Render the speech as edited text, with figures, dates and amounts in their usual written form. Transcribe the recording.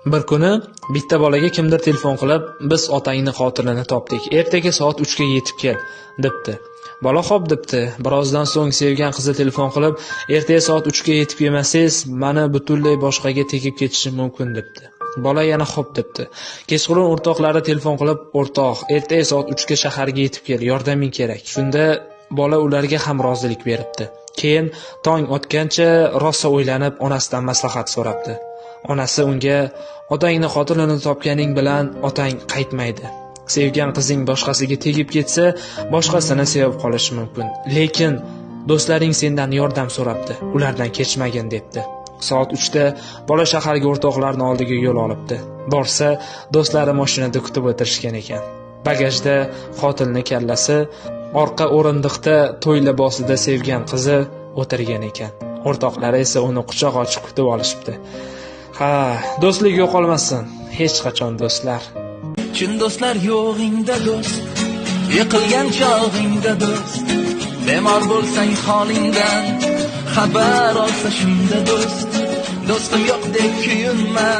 Bir kuni bitta bolaga kimdir telefon qilib, "Biz otangni qotilini topdik. Ertaga soat 3 ga yetib kel", debdi. Bola xo'p debdi. Birozdan so'ng sevgan qizi telefon qilib, "Ertaga soat 3 ga yetib kelmasangiz, meni butunlay boshqaga tegib ketishim mumkin", debdi. Bola yana xo'p debdi. Kechqurun o'rtoqlari telefon qilib, "O'rtoq, ertaga soat 3 ga shaharga yetib kel, yordaming kerak". Shunda bola ularga ham rozilik beribdi. Keyin tong otgancha rosa o'ylanib, onasidan maslahat so'rabdi. Onasi unga, "Otangni qotilini topganing bilan otang qaytmaydi. Sevgan qizing boshqasiga tegib ketsa, boshqasini sevib qolishi mumkin. Lekin do'stlaring sendan yordam so'rabdi, ulardan kechmagin", debdi. Soat 3 da bola shaharga o'rtoqlarning oldiga yo'l olibdi. Borsa, do'stlari mashinada kutib o'tirishgan ekan. Bagajda qotilning kallasi, orqa o'rindiqda to'y libosida sevgan qizi o'tirgan ekan. O'rtoqlari esa uni quchoq ochib kutib olishibdi. Ha, do'stlik yo'qolmasin, hech qachon do'stlar. Chin do'stlar yo'g'ingda do'st, yiqilgan chog'ingda do'st, bemor bo'lsang holingdan xabar olsa shunda do'st, do'stim yo'q deb kuyinma,